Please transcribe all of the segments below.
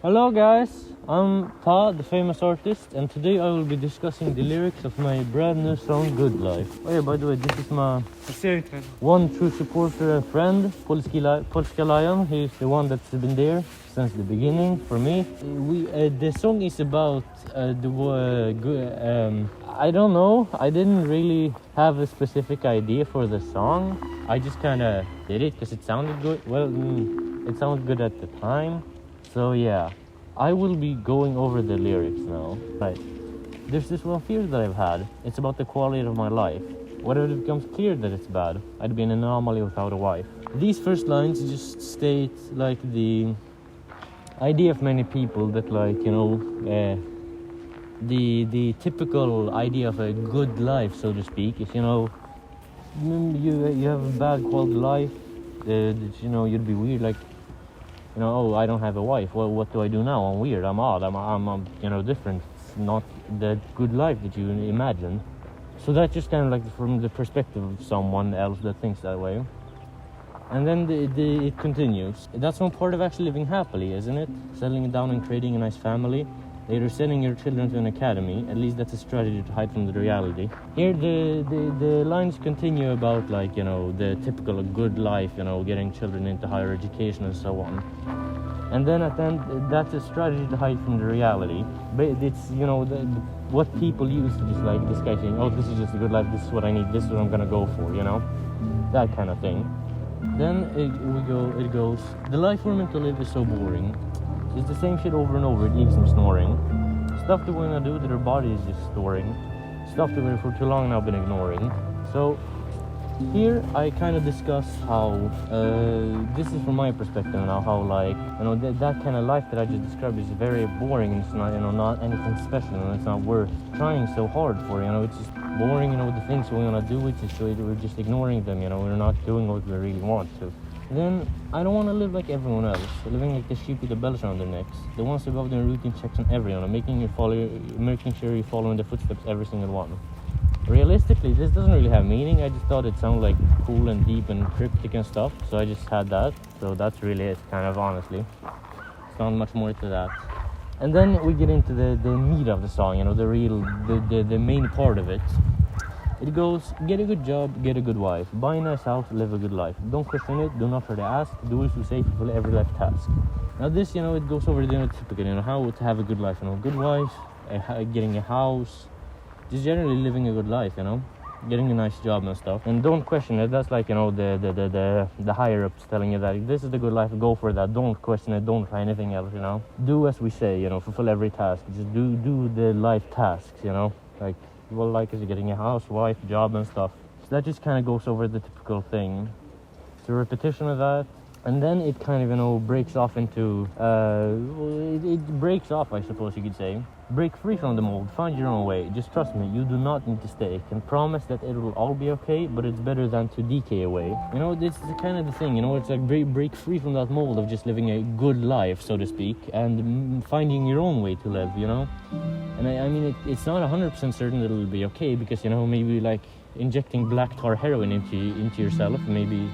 Hello guys, I'm Paa, the famous artist, and today I will be discussing the lyrics of my brand new song Good Life. Oh yeah, by the way, this is my one true supporter and friend, Polska Lion. He's the one that's been there since the beginning for me. The song is about I don't know, I didn't really have a specific idea for the song. I just kind of did it because it sounded good. Well, it sounded good at the time. So yeah, I will be going over the lyrics now. Right, there's this one fear that I've had. It's about the quality of my life. What if it becomes clear that it's bad? I'd be an anomaly without a wife. These first lines just state like the idea of many people that, like, you know, the typical idea of a good life, so to speak, is, you know, you have a bad quality life. You know, you'd be weird, like, you know, oh, I don't have a wife. Well, what do I do now? I'm weird. I'm odd. I'm you know, different. It's not the good life that you imagine. So that's just kind of like from the perspective of someone else that thinks that way. And then it continues. That's one part of actually living happily, isn't it? Settling down and creating a nice family. Later sending your children to an academy. At least that's a strategy to hide from the reality. Here the lines continue about, like, you know, the typical good life, you know, getting children into higher education and so on. And then at the end, that's a strategy to hide from the reality. But it's, you know, what people use to just, like, this guy saying, oh, this is just a good life, this is what I need, this is what I'm gonna go for, you know? That kind of thing. Then it goes, the life we're meant to live is so boring. It's the same shit over and over, it leaves them snoring. Stuff that we're gonna do that our body is just storing. Stuff that we've for too long now been ignoring. So here I kind of discuss how, this is from my perspective now, how, like, you know, that kind of life that I just described is very boring, and it's not, you know, not anything special, and it's not worth trying so hard for, you know, it's just boring, you know, the things we want to do, we're just ignoring them, you know, we're not doing what we really want to. Then I don't want to live like everyone else, living like the sheep with the bells around their necks, the ones above their routine checks on everyone, making sure you follow in the footsteps every single one. Realistically, this doesn't really have meaning. I just thought it sounded like cool and deep and cryptic and stuff, so I just had that. So that's really it, kind of, honestly. It's not much more to that. And then we get into the meat of the song, you know, the main part of it. It goes, get a good job, get a good wife, buy a nice house, live a good life. Don't question it, do not try to ask, do as you say, fulfill every life task. Now this, you know, it goes over the, you know, typical, you know, how to have a good life, you know, good wife, getting a house, just generally living a good life, you know, getting a nice job and stuff. And don't question it. That's like, you know, the higher ups telling you that this is the good life, go for that. Don't question it, don't try anything else, you know. Do as we say, you know, fulfill every task. Just do the life tasks, you know, like, well, like, is getting a house, wife, job and stuff. So that just kind of goes over the typical thing. It's a repetition of that. And then it kind of, you know, breaks off into, it breaks off, I suppose you could say. Break free from the mold, find your own way. Just trust me, you do not need to stay. Can promise that it will all be okay, but it's better than to decay away. You know, this is kind of the thing, you know, it's like break free from that mold of just living a good life, so to speak, and finding your own way to live, you know? And I mean, it's not 100% certain that it'll be okay, because, you know, maybe like injecting black tar heroin into yourself, maybe,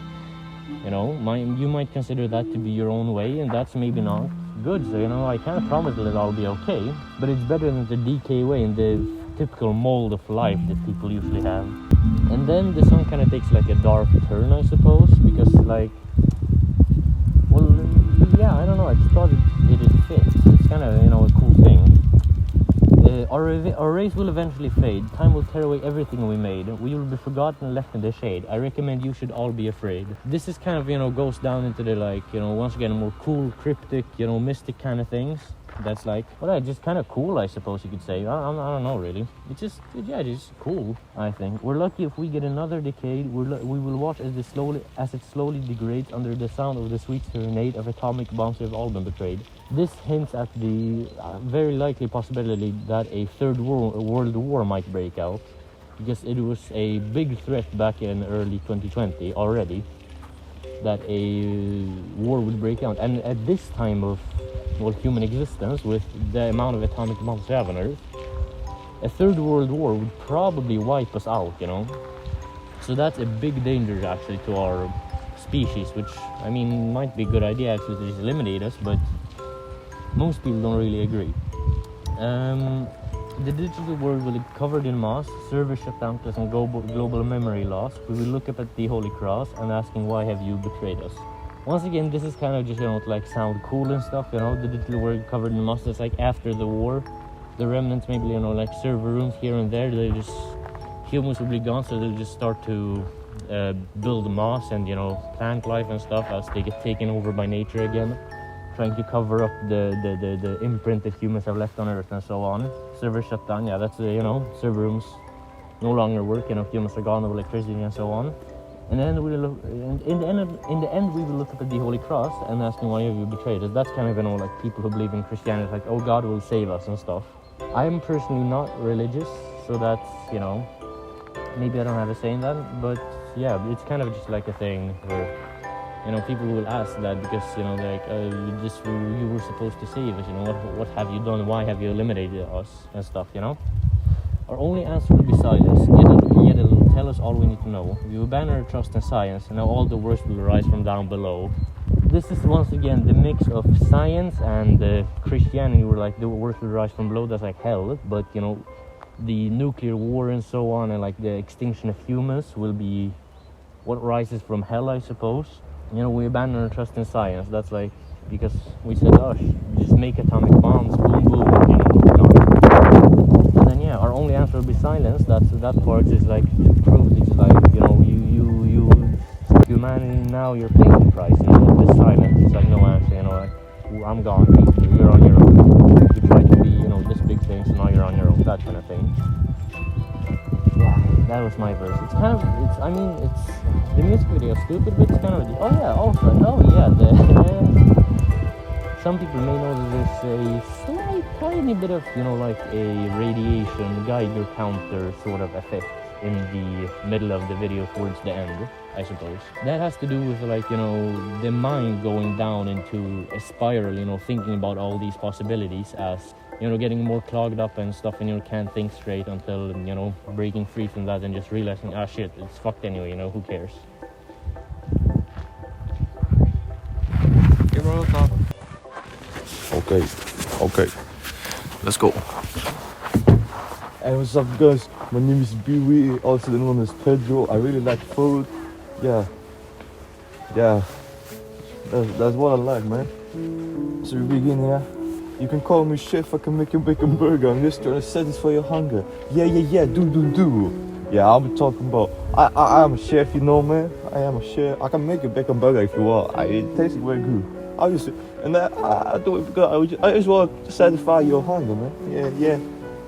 you know, you might consider that to be your own way, and that's maybe not good. So, you know, I can't promise that it'll all be okay, but it's better than the decay away in the typical mold of life that people usually have. And then the song kind of takes like a dark turn, I suppose, because, like, well, yeah, I don't know, I just thought it fits. It's kind of, you know, a cool thing. Our race will eventually fade. Time will tear away everything we made. We will be forgotten and left in the shade. I recommend you should all be afraid. This is kind of, you know, goes down into the, like, you know, once again, more cool, cryptic, you know, mystic kind of things. That's like, well, just kind of cool, I suppose you could say. I don't know, really. It's just, yeah, it's just cool, I think. We're lucky if we get another decade. We will watch as it slowly degrades under the sound of the sweet serenade of atomic bombs we've all been betrayed. This hints at the very likely possibility that a third world war might break out, because it was a big threat back in early 2020 already, that a war would break out. And at this time of, well, human existence, with the amount of atomic bombs we have on Earth, a third world war would probably wipe us out, you know. So that's a big danger, actually, to our species, which I mean might be a good idea actually to just eliminate us, but most people don't really agree. The digital world will be covered in mass, server shutdown, and global memory loss. We will look up at the Holy Cross and asking, why have you betrayed us? Once again, this is kind of just, to like sound cool and stuff, the digital world covered in mass. It's like after the war, the remnants, maybe, like server rooms here and there, humans will be gone, so they'll just start to build mass and, plant life and stuff as they get taken over by nature again, trying to cover up the imprint that humans have left on Earth and so on. Server shut down, yeah, that's, server rooms no longer work, humans are gone, of electricity and so on. And then in the end, we will look up at the Holy Cross and asking, why have you betrayed us? That's kind of, like people who believe in Christianity, like, oh, God will save us and stuff. I'm personally not religious, so that's, maybe I don't have a say in that, but yeah, it's kind of just like a thing where, people will ask that because, you were supposed to save us, what have you done, why have you eliminated us and stuff, Our only answer will be silence, yet it'll tell us all we need to know. We will abandon our trust in science, and now all the worst will rise from down below. This is once again the mix of science and Christianity, where like the worst will rise from below, that's like hell, but the nuclear war and so on, and like the extinction of humans will be what rises from hell, I suppose. We abandon our trust in science. That's like because we said, oh, just make atomic bombs, boom, boom, gone. And then yeah, our only answer will be silence. That part is like to prove it's like you humanity now you're paying the price. The silence. It's like no answer. Like I'm gone. You're on your own. You try to be this big thing, so now you're on your own. That kind of thing. Yeah, that was my verse. It's kind of, the music video is stupid, but it's kind of, some people may know that there's a slight, tiny bit of, like a radiation Geiger counter sort of effect in the middle of the video towards the end, I suppose. That has to do with like, the mind going down into a spiral, thinking about all these possibilities as, getting more clogged up and stuff, and you can't think straight until, breaking free from that and just realizing, shit, it's fucked anyway, who cares? Okay, let's go. Hey, what's up guys? My name is Paa Biwwy, also known as Pedro. I really like food. Yeah, that's what I like, man. So we begin here. You can call me chef, I can make you bacon burger. I'm just trying to satisfy your hunger. Yeah, do. Yeah, I'm talking about, I'm a chef, man. I am a chef. I can make a bacon burger if you want. It tastes very good. I do it because I just want to satisfy your hunger, man. Yeah,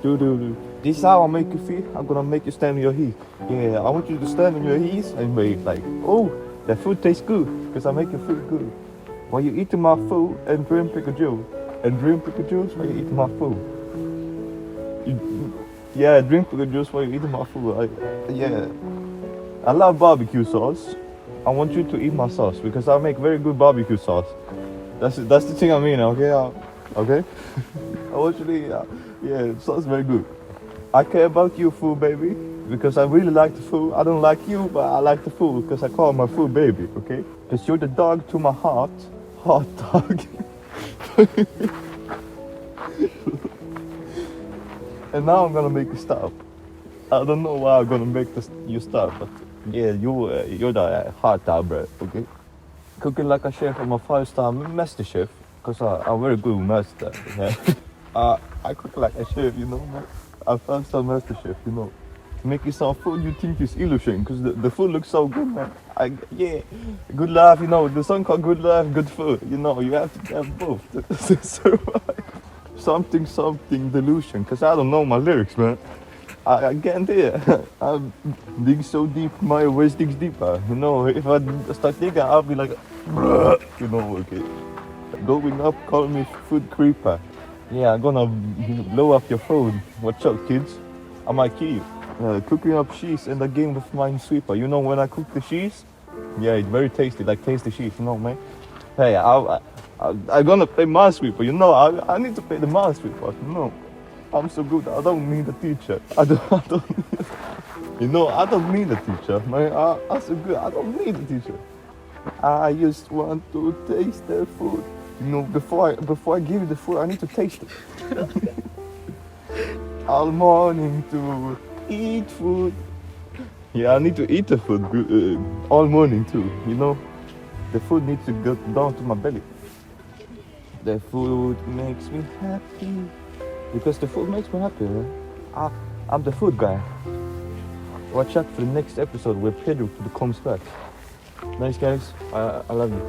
do. This is how I make you feel. I'm gonna make you stand on your heels. Yeah, I want you to stand on your heels and be like, oh, that food tastes good, because I make your food good. While you eating my food and drink pickle juice. And drink pickle juice while you eating my food. Drink pickle juice while you eating my food. I love barbecue sauce. I want you to eat my sauce because I make very good barbecue sauce. That's the thing I mean, okay? Okay? I want you to eat, sauce is very good. I care about your food, baby, because I really like the food. I don't like you, but I like the food because I call my food baby, okay? Because you're the dog to my heart. Hot dog. And now I'm gonna make you stop. I don't know why I'm gonna make you stop, but yeah, you're the hot dog, bro, okay? Cooking like a chef, I'm a 5-star master chef, because I'm very good master, okay? I cook like a chef, man. I'm a 5-star master chef, Making some food you think is illusion, because the food looks so good, man. Good life, the song called Good Life, Good Food, you have to have both to survive. Something delusion, because I don't know my lyrics, man. I can't hear. I dig so deep, my waist digs deeper. If I start digging, I'll be like, okay. Going up, call me food creeper. Yeah, I'm gonna blow up your phone. Watch out, kids. I might kill you. Cooking up cheese in the game with Minesweeper. When I cook the cheese? Yeah, it's very tasty, like tasty cheese, man. Hey, I'm gonna pay Minesweeper, I need to pay the Minesweeper, I'm so good, I don't need a teacher. I don't need, I don't need a teacher, man. I'm so good, I don't need a teacher. I just want to taste the food. You know, before I give you the food, I need to taste it. All morning to eat food. Yeah, I need to eat the food all morning too. You know, the food needs to go down to my belly. The food makes me happy because the food makes me happy. Right? I'm the food guy. Watch out for the next episode where Pedro comes back. Nice guys, I love you.